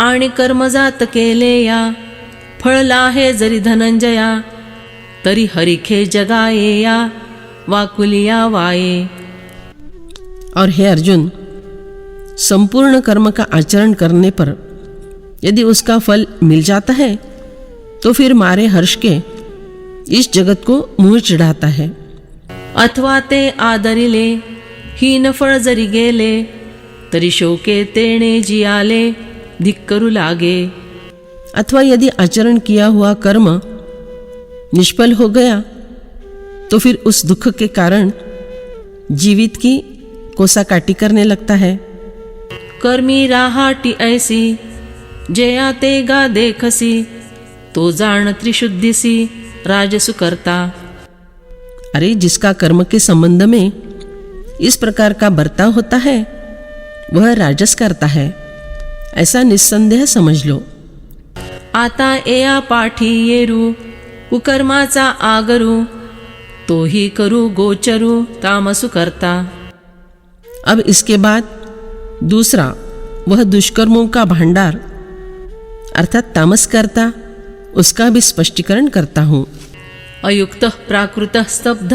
आणि कर्मजात केले या, फळला हे जरी धनंजया, तरी हरिखे जगाये या, वाकुलिया वाये। और हे अर्जुन, संपूर्ण कर्म का आचरण करने पर यदि उसका फल मिल जाता है तो फिर मारे हर्ष के इस जगत को मुँह चिढ़ाता है। अथवा ते आदरिले हीन फळ जरी गेले, तरी शोके तेणे जियाले धिक्करू लागे। अथवा यदि आचरण किया हुआ कर्म निष्फल हो गया तो फिर उस दुख के कारण जीवित की कोसाकाटी करने लगता है। कर्मी राहाटी ऐसी, जया ते गा देखसी, तो जाण त्रिशुद्धिसी राजसु करता। अरे जिसका कर्म के संबंध में इस प्रकार का बर्ताव होता है वह राजस करता है, ऐसा निस्संदेह समझ लो। आता एया पाठी येरू, कुकर्माचा आगरू, तोही करू गोचरू तामसु करता। अब इसके बाद दूसरा वह दुष्कर्मों का भंडार अर्थात तामस करता, उसका भी स्पष्टीकरण करता हूँ। अयुक्तः प्राकृतः स्तब्ध,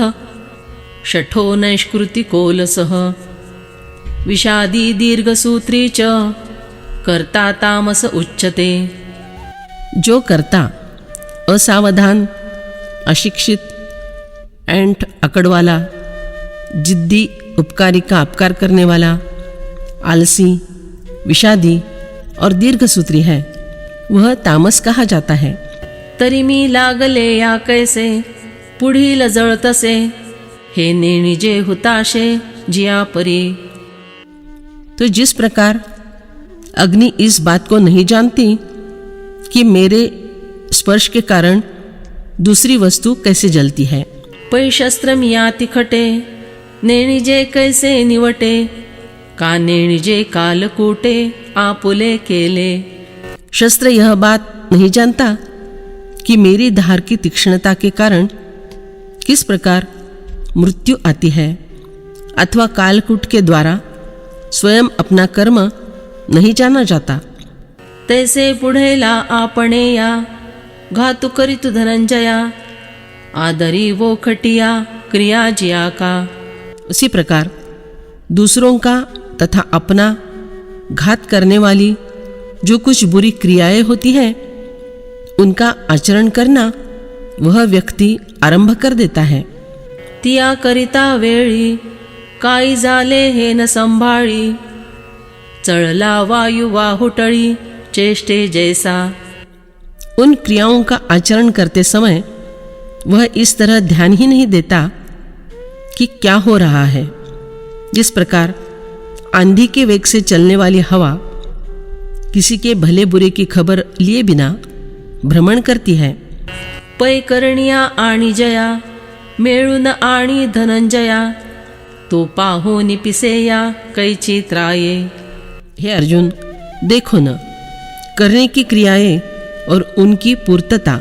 शठो नैष्कृतिकोलसः, विषादी दीर्घसूत्री च, कर्ता तामस उच्यते। जो कर्ता असावधान, अशिक्षित, ऐंठ अकड़वाला, जिद्दी उपकारी का अपकार करने वाला, आलसी, विषादी और दीर्घसूत्री है, वह तामस कहा जाता है। तरी मी लागले या कैसे, पुढील जळतसे, हे नेणिजे हुताशे जिया परी। तो जिस प्रकार अग्नि इस बात को नहीं जानती कि मेरे स्पर्श के कारण दूसरी वस्तु कैसे जलती है। पै शस्त्र मिया तिखटे, नेणिजे कैसे निवटे, का नेणिजे कालकूटे आपुले केले। शस्त्र यह बात नहीं जानता कि मेरी धार की तीक्ष्णता के कारण किस प्रकार मृत्यु आती है, अथवा कालकूट के द्वारा स्वयं अपना कर्म नहीं जाना जाता। तैसे पुढेला आपणे या, घातु करितु धनंजया, आदरी वो खटिया क्रिया जिया का। उसी प्रकार दूसरों का तथा अपना घात करने वाली जो कुछ बुरी क्रियाएं होती है उनका आचरण करना वह व्यक्ति आरंभ कर देता है। तिया करिता वेळी, काई झाले हे न संभाळी, चळला वायु वाहुटळी, चेष्टे जैसा। उन क्रियाओं का आचरण करते समय वह इस तरह ध्यान ही नहीं देता कि क्या हो रहा है। जिस प्रकार आंधी के वेग से चलने वाली हवा किसी के भले बुरे की खबर लिए बिना भ्रमण करती है। पै करणिया आणि जया, मेळून आणि धनंजया, तो पाहूनि पिसेया कैची त्राये। हे अर्जुन, देखो न, करने की क्रियाएं और उनकी पूर्तता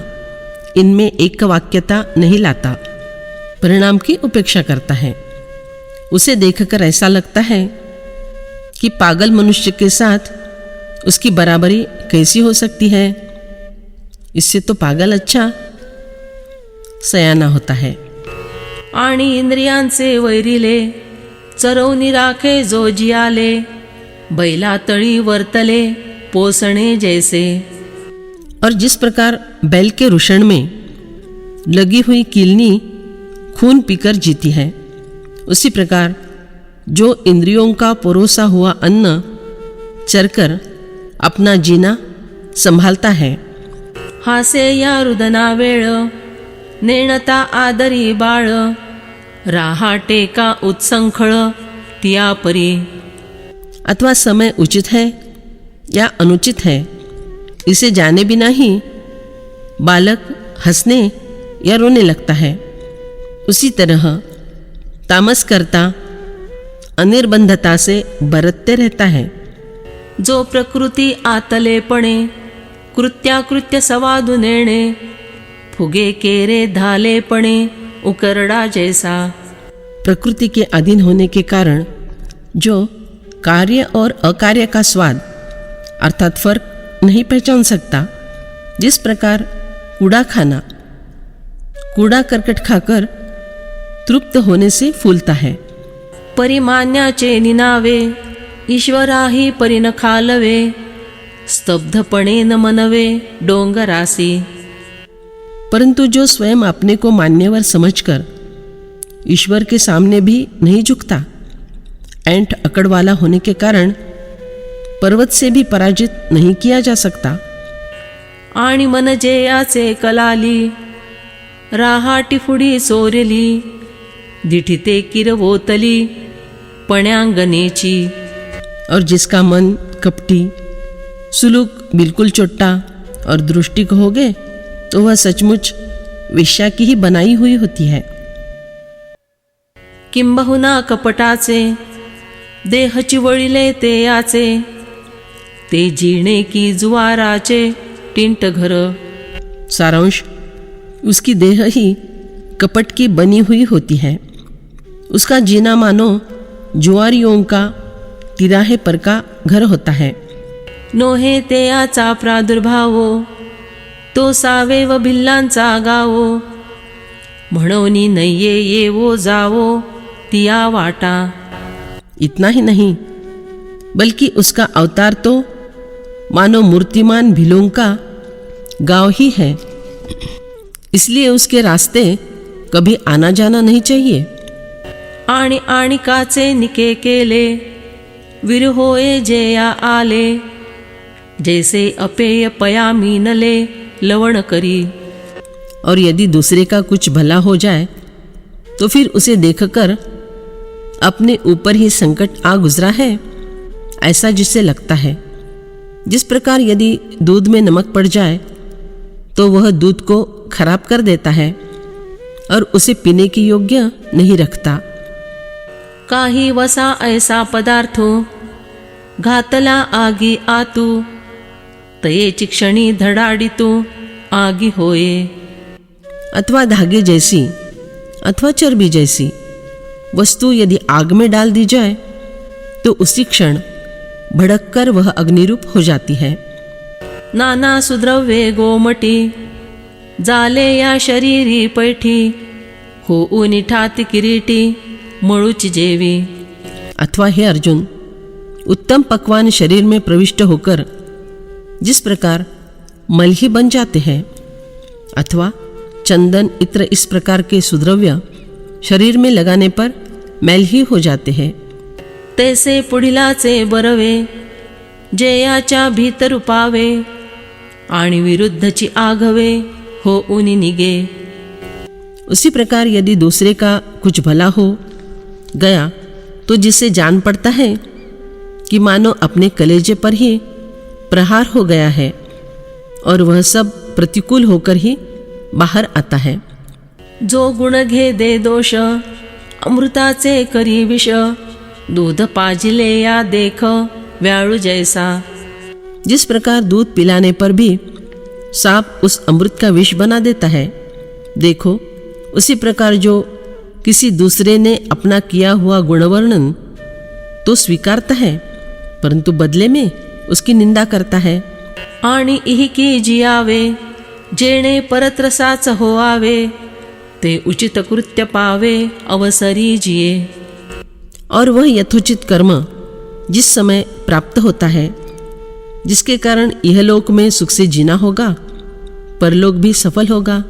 इनमें एक वाक्यता नहीं लाता, परिणाम की उपेक्षा करता है। उसे देखकर ऐसा लगता है कि पागल मनुष्य के साथ उसकी बराबरी कैसी हो सकती है। इससे तो पागल अच्छा सयाना होता है। आणि इंद्रियांचे वैरिले, चरवनी राखे जो जियाले, बैला तळी वर्तले पोसणे जैसे। और जिस प्रकार बैल के रुषण में लगी हुई कीलनी खून पीकर जीती है, उसी प्रकार जो इंद्रियों का परोसा हुआ अन्न चरकर अपना जीना संभालता है। हासे या रुदना वेळ, नेणता आदरी बाळ, राहाटे का उत्संखळ तिया परी। अथवा समय उचित है या अनुचित है इसे जाने बिना ही बालक हंसने या रोने लगता है, उसी तरह तामस करता अनिर्बंधता से बरतते रहता है। जो प्रकृती आतलेपणे, कृत्याकृत्य सवादु नेणे, फुगे केरे धालेपणे उकरडा जैसा। प्रकृति के अधीन होने के कारण जो कार्य और अकार्य का स्वाद अर्थात फर्क नहीं पहचान सकता, जिस प्रकार कूड़ा करकट खाकर तृप्त होने से फूलता है। परिमान्याचे निनावे ईश्वराही परिन खालवे, स्तब्धपणे न मनवे डोंगरासी। परंतु जो स्वयं अपने को मान्यवर समझकर ईश्वर के सामने भी नहीं झुकता, ऐंठ अकड़ वाला होने के कारण पर्वत से भी पराजित नहीं किया जा सकता। आणि मन जेयाचे कलाली, राहाटी फुडी चोरली, दिठिते किरवोतली पण्यांगनेची। और जिसका मन कपटी, सुलूक बिल्कुल चोट्टा और दृष्टि कहोगे तो वह सचमुच वेश्या की ही बनाई हुई होती है। किंबहुना कपटाचे देहची वळिले ते याचे, ते जीणे की जुवाराचे टिंट घर। सारांश, उसकी देह ही कपट की बनी हुई होती है। उसका जीना मानो जुआरियों का तिराहे पर का घर होता है। नोहे ते याचा प्रादुर्भावो, तो सावे व भिल्लांचा गावो, म्हणोनी नये येवो जावो तिया वाटा। इतना ही नहीं, बल्कि उसका अवतार तो मानो मूर्तिमान भिलों का गांव ही है। इसलिए उसके रास्ते कभी आना जाना नहीं चाहिए। आणि आणिकाचे निके केले, विरहोए जेया आले, जैसे अपेय पयामी नले लवण करी। और यदि दूसरे का कुछ भला हो जाए तो फिर उसे देखकर अपने ऊपर ही संकट आ गुजरा है, ऐसा जिससे लगता है। जिस प्रकार यदि दूध में नमक पड़ जाए तो वह दूध को खराब कर देता है और उसे पीने के योग्य नहीं रखता। काही वसा ऐसा पदार्थो, घातला आगी आतू, तयेची क्षणी धडाडितू आगी होये। अथवा धागे जैसी अथवा चर्बी जैसी वस्तु यदि आग में डाल दी जाए तो उसी क्षण भड़ककर वह अग्निरूप हो जाती है। नाना सुद्रव्ये गोमटी, जाले या शरीरी पैठी, हो निठाती किरीटी मळूची जेवी। अथवा हे अर्जुन, उत्तम पकवान शरीर में प्रविष्ट होकर जिस प्रकार मल ही बन जाते हैं, अथवा चंदन इत्र इस प्रकार के सुद्रव्य शरीर में लगाने पर मैल ही हो जाते हैं, तैसे पुढिलाचे बरवे, जेयाच्या भीतर पावे, आणि विरुद्धची आघवे हो उनी निगे। उसी प्रकार यदि दूसरे का कुछ भला हो गया तो जिससे जान पड़ता है कि मानो अपने कलेजे पर ही प्रहार हो गया है और वह सब प्रतिकूल होकर ही बाहर आता है। जो गुण घे दे दोष, अमृताचे करी विष, दूध पाजिले या देख व्याळू जैसा। जिस प्रकार दूध पिलाने पर भी सांप उस अमृत का विष बना देता है, देखो उसी प्रकार जो किसी दूसरे ने अपना किया हुआ गुणवर्णन तो स्वीकारता है, परंतु बदले में उसकी निंदा करता है। आणि इहिकी जियावे, जेणे परत्रसाच होआवे, ते उचित कृत्य पावे अवसरी जिये। और वह यथोचित कर्म जिस समय प्राप्त होता है, जिसके कारण इहलोक में सुख से जीना होगा, परलोक भी सफल होगा।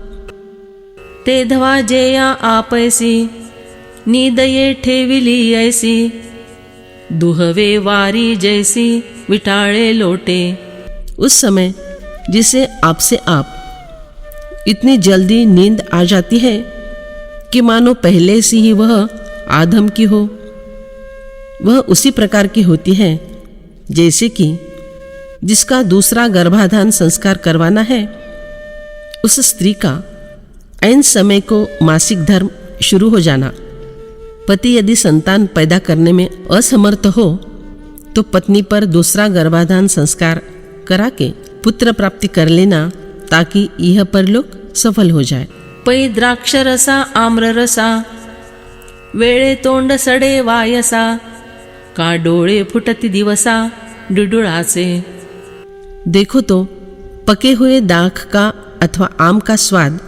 ते धवा जेया आपैसी, निदये ठेविली ऐसी, दुहवे वारी जैसी विटाळे लोटे। उस समय जिसे आपसे आप इतनी जल्दी नींद आ जाती है कि मानो पहले से ही वह आधम की हो, वह उसी प्रकार की होती है जैसे कि जिसका दूसरा गर्भाधान संस्कार करवाना है, उस स्त्री का ऐन समय को मासिक धर्म शुरू हो जाना। पति यदि संतान पैदा करने में असमर्थ हो तो पत्नी पर दूसरा गर्भाधान संस्कार करा के पुत्र प्राप्ति कर लेना, ताकि यह परलोक सफल हो जाए। पै द्राक्षरसा आम्ररसा, वेळे तोंड सडे वायसा, का डोळे फुटती दिवसा डुडुळाचे। देखो तो पके हुए दाख का अथवा आम का स्वाद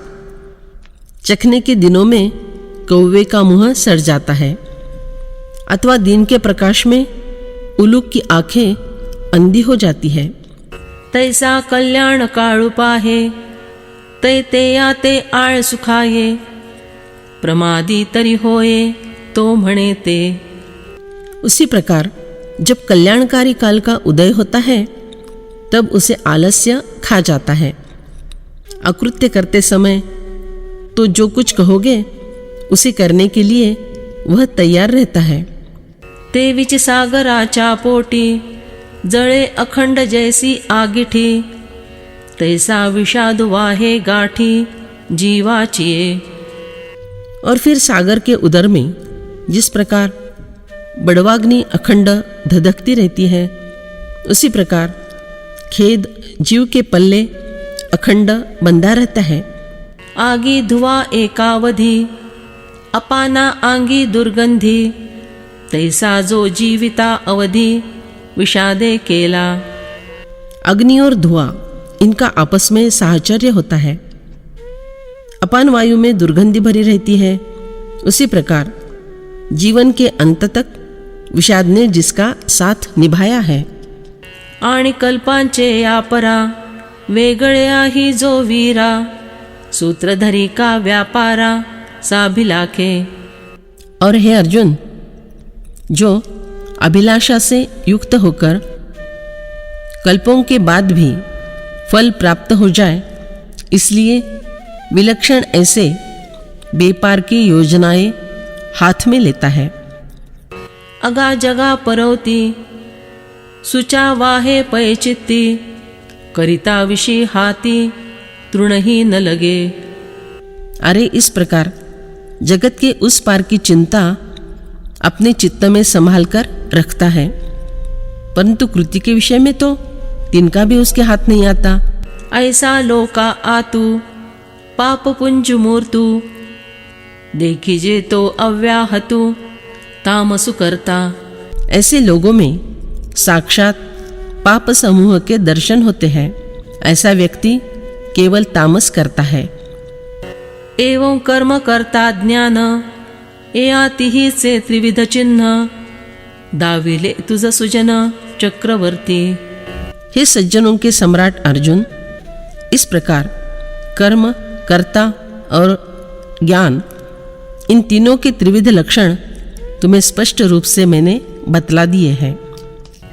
चखने के दिनों में कौवे का मुंह सड़ जाता है, अथवा दिन के प्रकाश में उल्लूक की आंखें अंधी हो जाती है। तैसा कल्याण काळू पाहे, तै ते याते आळ सुखाये, प्रमादी तरी होये तो म्हणे ते। उसी प्रकार जब कल्याणकारी काल का उदय होता है तब उसे आलस्य खा जाता है। अकृत्य करते समय तो जो कुछ कहोगे उसे करने के लिए वह तैयार रहता है। ते विच सागराच्या पोटी, जळे अखंड जैसी आगिठी, तैसा विषाद वाहे गाठी जीवाचिये। और फिर सागर के उदर में जिस प्रकार बड़वाग्नि अखंड धधकती रहती है, उसी प्रकार खेद जीव के पल्ले अखंड बंधा रहता है। आगी धुवा एकावधी, अपाना आंगी दुर्गंधी, तैसा जो जीविता अवधि विषादे केला। अग्नि और धुआं इनका आपस में साहचर्य होता है, अपान वायु में दुर्गंधि भरी रहती है, उसी प्रकार जीवन के अंत तक विषाद ने जिसका साथ निभाया है। आणि कल्पांचे यापरा, वेगळ्याही जो वीरा, सूत्रधरी का व्यापारा साभिलाखे। और हे अर्जुन, जो अभिलाषा से युक्त होकर कल्पों के बाद भी फल प्राप्त हो जाए, इसलिए विलक्षण ऐसे बेपार की योजनाएं हाथ में लेता है। अगा जगा परवती, सुचा वाहे पैचित्ती, करिता विषी हाती तृणही न लगे। अरे इस प्रकार जगत के उस पार की चिंता अपने चित्त में संभाल कर रखता है, परंतु कृति के विषय में तो तिनका भी उसके हाथ नहीं आता। ऐसा लोका आतु, पाप पुंज मूर्तु, देखिजे तो अव्याहतु तामसु करता। ऐसे लोगों में साक्षात पाप समूह के दर्शन होते हैं। ऐसा व्यक्ति केवल तामस करता है। एवं कर्म करता ज्ञान, एयातिही से त्रिविध चिन्ह, दाविले तुझ सुजन चक्रवर्ती। हे सज्जनों के सम्राट अर्जुन, इस प्रकार कर्म, कर्ता और ज्ञान, इन तीनों के त्रिविध लक्षण तुम्हें स्पष्ट रूप से मैंने बतला दिए हैं।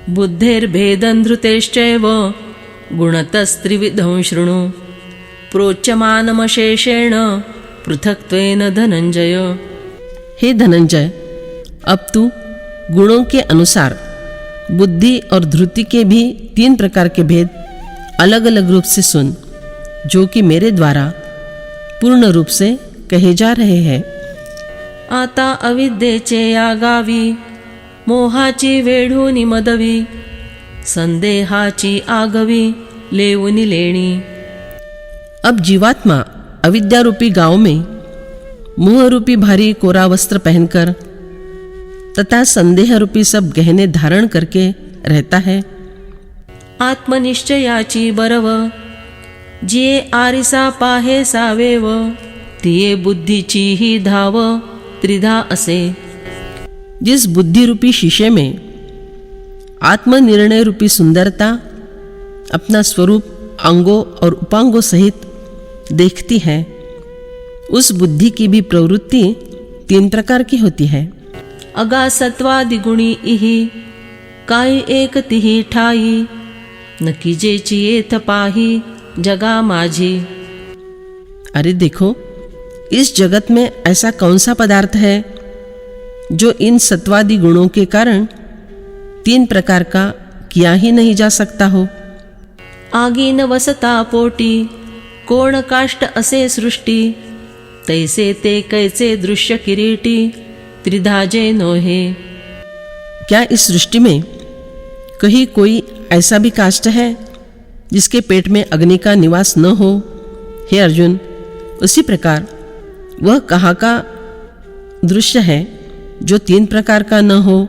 बुद्धेर्भेदं धृतेश्चैव गुणतस्त्रिविधं शृणु, प्रोच्यमानमशेषेण पृथक्त्वेन धनंजय। हे धनंजय, अब तू गुणों के अनुसार बुद्धि और धृति के भी 3 प्रकार के भेद अलग अलग रूप से सुन, जो कि मेरे द्वारा पूर्ण रूप से कहे जा रहे हैं। आता अविद्येचे या गावी, मोहाची वेढूनी मदवी, संदेहाची आगवी लेवुनी लेणी। अब जीवात्मा अविद्या रूपी गांव में मोह रूपी भारी कोरा वस्त्र पहनकर तथा संदेह रूपी सब गहने धारण करके रहता है। आत्मनिश्चयाची बरव, जिये आरिसा पाहे सावेव, तिये बुद्धीची ही धाव त्रिधा असे। जिस बुद्धि रूपी शीशे में आत्मनिर्णय रूपी सुंदरता अपना स्वरूप अंगों और उपांगों सहित देखती है, उस बुद्धि की भी प्रवृत्ति 3 प्रकार की होती है। अगा सत्वादि गुणी इही, काई एक तिही ठाई, न कीजे चियेथ पाही जगा माझी। अरे देखो, इस जगत में ऐसा कौन सा पदार्थ है जो इन सत्वादि गुणों के कारण 3 प्रकार का किया ही नहीं जा सकता हो। आगी न वसता पोटी, कोण काष्ट असे सृष्टी, तैसे ते कैसे दृश्य किरीटी त्रिधाजे नोहे। क्या इस सृष्टि में कहीं कोई ऐसा भी काष्ट है जिसके पेट में अग्नि का निवास न हो? हे अर्जुन, उसी प्रकार वह कहाँ का दृश्य है जो 3 प्रकार का न हो?